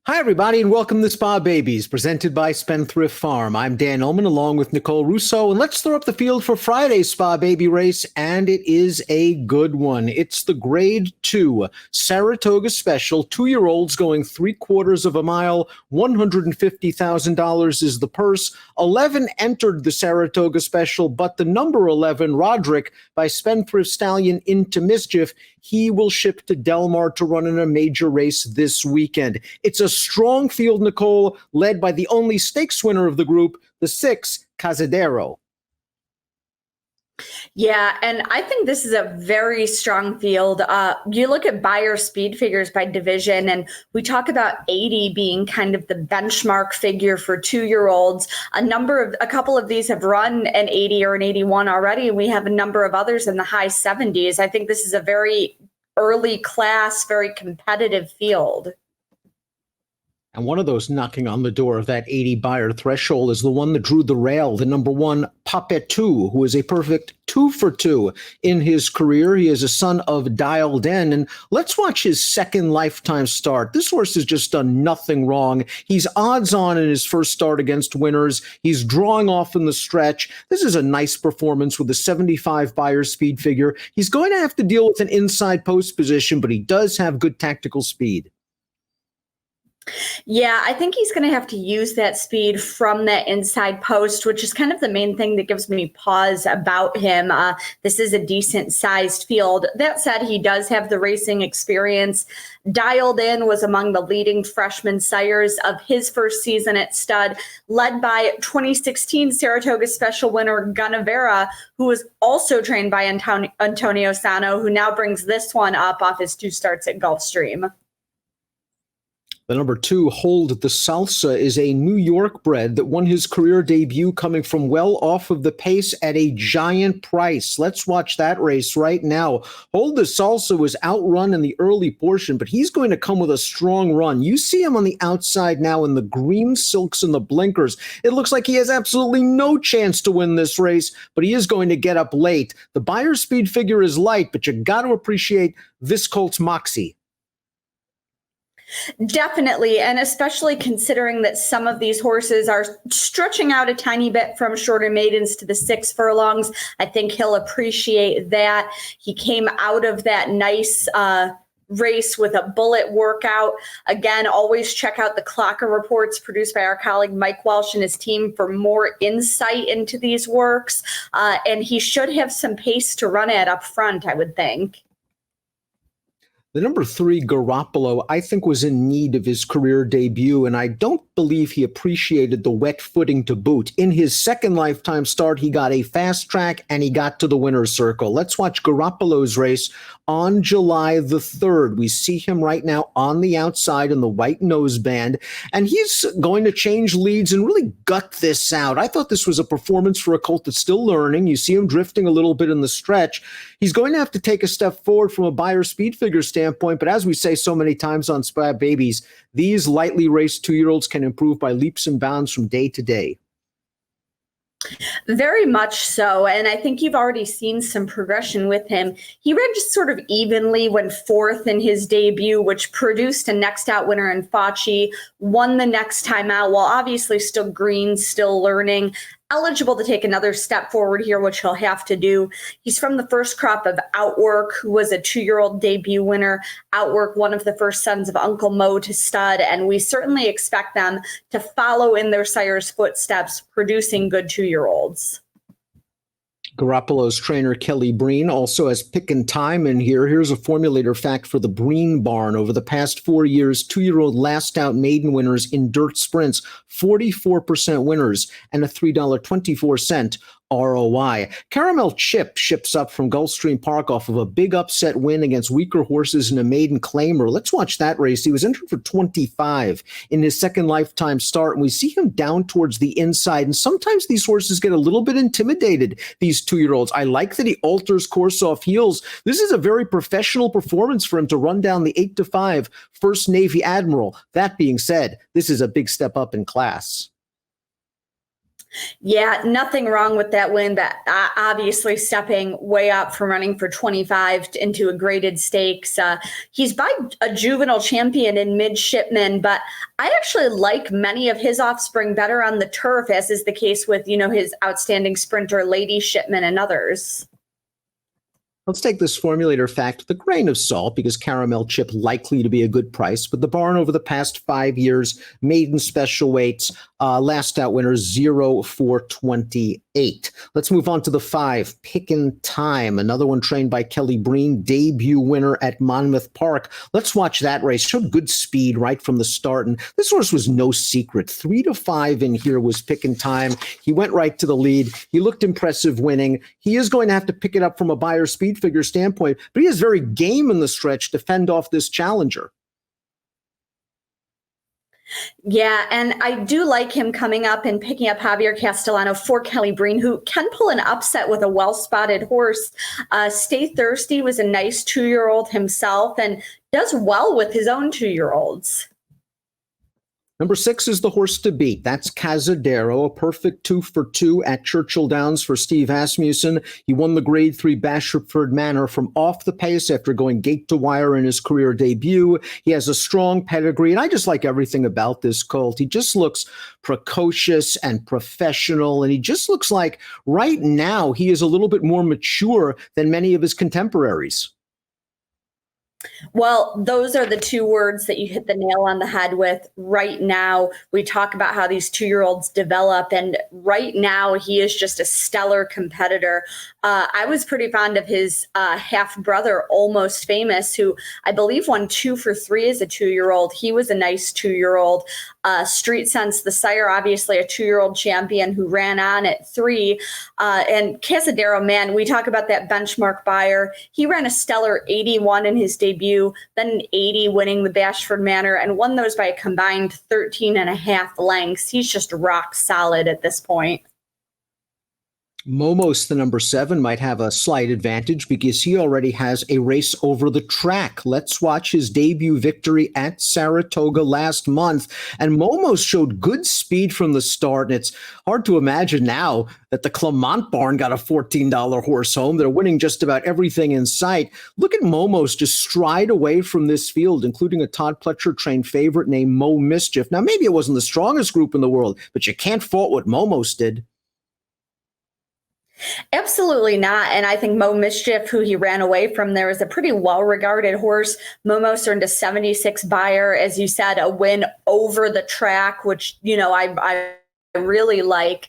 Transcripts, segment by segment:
Hi, everybody, and welcome to Spa Babies, presented by Spendthrift Farm. I'm Dan Ullman, along with Nicole Russo, and let's throw up the field for Friday's Spa Baby race, and it is a good one. It's the Grade 2 Saratoga Special. 2-year-olds going 3/4 of a mile. $150,000 is the purse. 11 entered the Saratoga Special, but the number 11, Roderick, by Spendthrift Stallion Into Mischief, he will ship to Del Mar to run in a major race this weekend. It's a strong field, Nicole, led by the only stakes winner of the group, the 6, Cazadero. Yeah, and I think this is a very strong field. You look at Beyer speed figures by division, and we talk about 80 being kind of the benchmark figure for 2-year-olds. A couple of these have run an 80 or an 81 already, and we have a number of others in the high 70s. I think this is a very early class, very competitive field. And one of those knocking on the door of that 80 Beyer threshold is the one that drew the rail, the number 1, Papetu, who is a perfect 2 for 2 in his career. He is a son of Dialed In. And let's watch his second lifetime start. This horse has just done nothing wrong. He's odds on in his first start against winners. He's drawing off in the stretch. This is a nice performance with a 75 Beyer speed figure. He's going to have to deal with an inside post position, but he does have good tactical speed. Yeah, I think he's going to have to use that speed from that inside post, which is kind of the main thing that gives me pause about him. This is a decent sized field. That said, he does have the racing experience. Dialed In was among the leading freshman sires of his first season at stud, led by 2016 Saratoga Special winner Gunnevera, who was also trained by Antonio Sano, who now brings this one up off his 2 starts at Gulfstream. The number 2, Hold the Salsa, is a New York bred that won his career debut coming from well off of the pace at a giant price. Let's watch that race right now. Hold the Salsa was outrun in the early portion, but he's going to come with a strong run. You see him on the outside now in the green silks and the blinkers. It looks like he has absolutely no chance to win this race, but he is going to get up late. The Beyer speed figure is light, but you got to appreciate this colt's moxie. Definitely, and especially considering that some of these horses are stretching out a tiny bit from shorter maidens to the 6 furlongs. I think he'll appreciate that. He came out of that nice race with a bullet workout. Again, always check out the Clocker reports produced by our colleague Mike Welsh and his team for more insight into these works. And he should have some pace to run at up front, I would think. The number 3, Garoppolo, I think was in need of his career debut, and I don't believe he appreciated the wet footing to boot. In his second lifetime start, he got a fast track and he got to the winner's circle. Let's watch Garoppolo's race on July the 3rd. We see him right now on the outside in the white noseband, and he's going to change leads and really gut this out. I thought this was a performance for a colt that's still learning. You see him drifting a little bit in the stretch. He's going to have to take a step forward from a Beyer speed figure standpoint, but as we say so many times on Spa Babies, these lightly raced 2-year-olds can improve by leaps and bounds from day to day. Very much so. And I think you've already seen some progression with him. He ran just sort of evenly, went 4th in his debut, which produced a next out winner in Facci, won the next time out, while obviously still green, still learning. Eligible to take another step forward here, which he'll have to do. He's from the first crop of Outwork, who was a 2-year-old debut winner. Outwork, one of the first sons of Uncle Mo to stud, and we certainly expect them to follow in their sire's footsteps, producing good 2-year-olds. Garoppolo's trainer, Kelly Breen, also has pick and time in here. Here's a formulator fact for the Breen barn. Over the past 4 years, 2-year-old last out maiden winners in dirt sprints, 44% winners, and a $3.24 ROI. Caramel Chip ships up from Gulfstream Park off of a big upset win against weaker horses in a maiden claimer. Let's watch that race. He was entered for 25 in his second lifetime start, and we see him down towards the inside. And sometimes these horses get a little bit intimidated, these 2-year-olds. I like that he alters course off heels. This is a very professional performance for him to run down the 8-5 First Navy Admiral. That being said, this is a big step up in class. Yeah, nothing wrong with that win. That obviously stepping way up from running for 25 into a graded stakes. He's by a juvenile champion in Midshipman, but I actually like many of his offspring better on the turf, as is the case with, his outstanding sprinter Lady Shipman and others. Let's take this formulator fact with a grain of salt because Caramel Chip likely to be a good price. But the barn over the past 5 years, maiden special weights, last out winner 0-4-28. Let's move on to the 5, Pickin' Time, another one trained by Kelly Breen, debut winner at Monmouth Park. Let's watch that race. Showed good speed right from the start. And this horse was no secret. 3-5 in here was Pickin' Time. He went right to the lead. He looked impressive winning. He is going to have to pick it up from a Beyer speed figure standpoint, but he is very game in the stretch to fend off this challenger. Yeah, and I do like him coming up and picking up Javier Castellano for Kelly Breen, who can pull an upset with a well-spotted horse. Stay Thirsty was a nice 2-year-old himself and does well with his own 2-year-olds. Number 6 is the horse to beat. That's Cazadero, a perfect 2-for-2 at Churchill Downs for Steve Asmussen. He won the Grade 3 Bashford Manor from off the pace after going gate to wire in his career debut. He has a strong pedigree, and I just like everything about this colt. He just looks precocious and professional, and he just looks like right now he is a little bit more mature than many of his contemporaries. Well, those are the 2 words that you hit the nail on the head with. Right now, we talk about how these 2-year-olds develop, and right now he is just a stellar competitor. I was pretty fond of his half-brother, Almost Famous, who I believe won 2-for-3 as a 2-year-old. He was a nice 2-year-old. Street Sense, the sire, obviously a 2-year-old champion who ran on at 3. And Cazadero, man, we talk about that benchmark Beyer. He ran a stellar 81 in his debut, then an 80 winning the Bashford Manor, and won those by a combined 13.5 lengths. He's just rock solid at this point. Momos, the number 7, might have a slight advantage because he already has a race over the track. Let's watch his debut victory at Saratoga last month. And Momos showed good speed from the start. And it's hard to imagine now that the Clement barn got a $14 horse home. They're winning just about everything in sight. Look at Momos just stride away from this field, including a Todd Pletcher trained favorite named Mo Mischief. Now, maybe it wasn't the strongest group in the world, but you can't fault what Momos did. Absolutely not. And I think Mo Mischief, who he ran away from there, is a pretty well-regarded horse. Momos earned a 76 Beyer, as you said, a win over the track, which, I really like.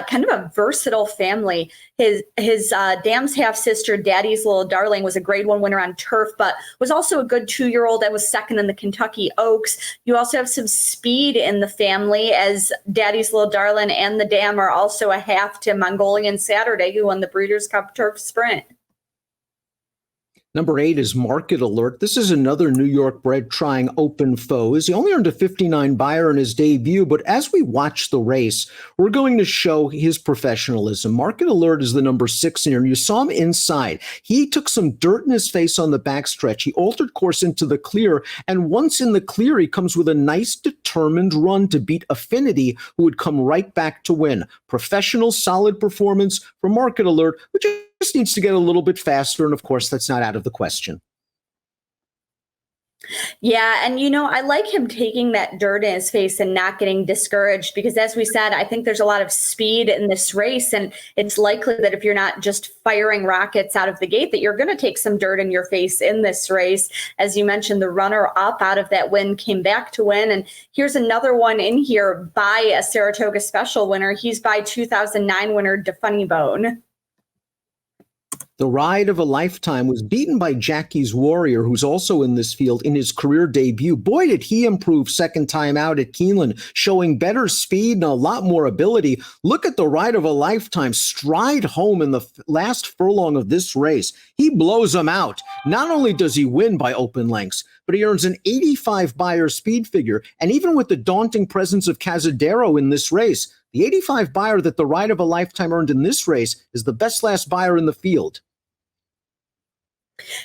Kind of a versatile family. His Dam's half-sister, Daddy's Little Darling, was a Grade 1 winner on turf, but was also a good 2-year-old that was second in the Kentucky Oaks. You also have some speed in the family, as Daddy's Little Darling and the Dam are also a half to Mongolian Saturday, who won the Breeders' Cup Turf Sprint. Number 8 is Market Alert. This is another New York bred trying open foes. He only earned a 59 Beyer in his debut, but as we watch the race, we're going to show his professionalism. Market Alert is the number 6 in here, and you saw him inside. He took some dirt in his face on the backstretch. He altered course into the clear, and once in the clear, he comes with a nice determined run to beat Affinity, who would come right back to win. Professional, solid performance for Market Alert, which just needs to get a little bit faster, and of course, that's not out of the question. Yeah, and I like him taking that dirt in his face and not getting discouraged because, as we said, I think there's a lot of speed in this race, and it's likely that if you're not just firing rockets out of the gate, that you're going to take some dirt in your face in this race. As you mentioned, the runner-up out of that win came back to win, and here's another one in here by a Saratoga Special winner. He's by 2009 winner DeFunny Bone. The Ride of a Lifetime was beaten by Jackie's Warrior, who's also in this field in his career debut. Boy, did he improve second time out at Keeneland, showing better speed and a lot more ability. Look at the Ride of a Lifetime stride home in the last furlong of this race. He blows them out. Not only does he win by open lengths, but he earns an 85 Beyer speed figure. And even with the daunting presence of Cazadero in this race, the 85 Beyer that the Ride of a Lifetime earned in this race is the best last Beyer in the field.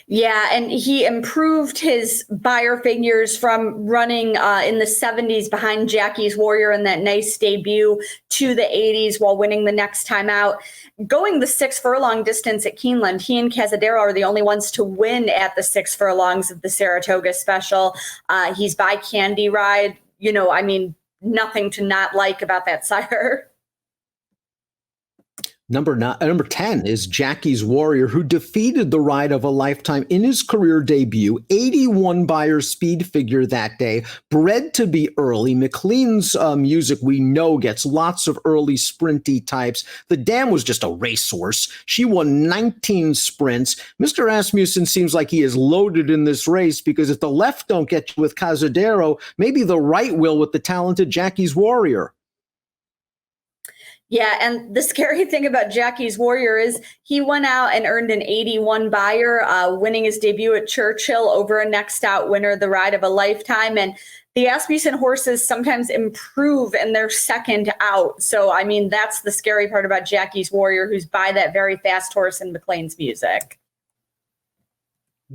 Yeah, and he improved his buyer figures from running in the 70s behind Jackie's Warrior in that nice debut to the 80s while winning the next time out. Going the 6 furlong distance at Keeneland, he and Cazadero are the only ones to win at the 6 furlongs of the Saratoga Special. He's by Candy Ride. I mean, nothing to not like about that sire. Number 10 is Jackie's Warrior, who defeated the Ride of a Lifetime in his career debut. 81 buyer speed figure that day, bred to be early. McLean's music, we know, gets lots of early sprinty types. The dam was just a racehorse. She won 19 sprints. Mr. Asmussen seems like he is loaded in this race, because if the left don't get you with Cazadero, maybe the right will with the talented Jackie's Warrior. Yeah, and the scary thing about Jackie's Warrior is he went out and earned an 81 buyer, winning his debut at Churchill over a next out winner, the Ride of a Lifetime. And the Asmussen horses sometimes improve in their second out. So, I mean, that's the scary part about Jackie's Warrior, who's by that very fast horse in McLean's music.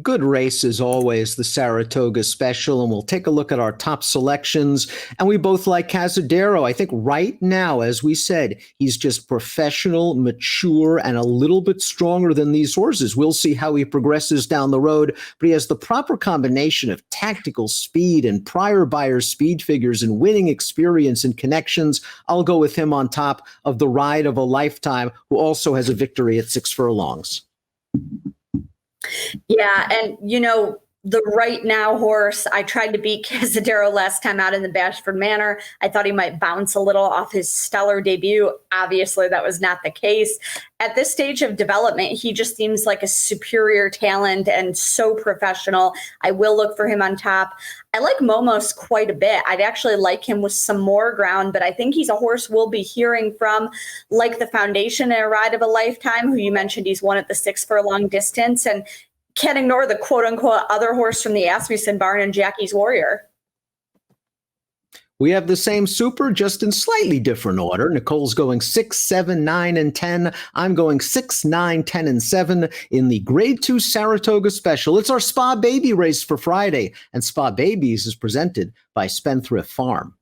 Good race as always, the Saratoga Special, and we'll take a look at our top selections. And we both like Cazadero. I think right now, as we said, he's just professional, mature, and a little bit stronger than these horses. We'll see how he progresses down the road, but he has the proper combination of tactical speed and prior buyer speed figures and winning experience and connections. I'll go with him on top of the Ride of a Lifetime, who also has a victory at 6 furlongs. Yeah, and the Right Now horse, I tried to beat Cazadero last time out in the Bashford Manor. I thought he might bounce a little off his stellar debut. Obviously, that was not the case. At this stage of development, he just seems like a superior talent and so professional. I will look for him on top. I like Momos quite a bit. I'd actually like him with some more ground, but I think he's a horse we'll be hearing from, like the Foundation in a Ride of a Lifetime, who you mentioned he's won at the 6 furlong distance, and can't ignore the quote-unquote other horse from the Asmussen barn and Jackie's Warrior. We have the same super, just in slightly different order. Nicole's going 6, 7, 9, and 10. I'm going 6, 9, 10, and 7 in the Grade 2 Saratoga Special. It's our Spa Baby race for Friday, and Spa Babies is presented by Spendthrift Farm.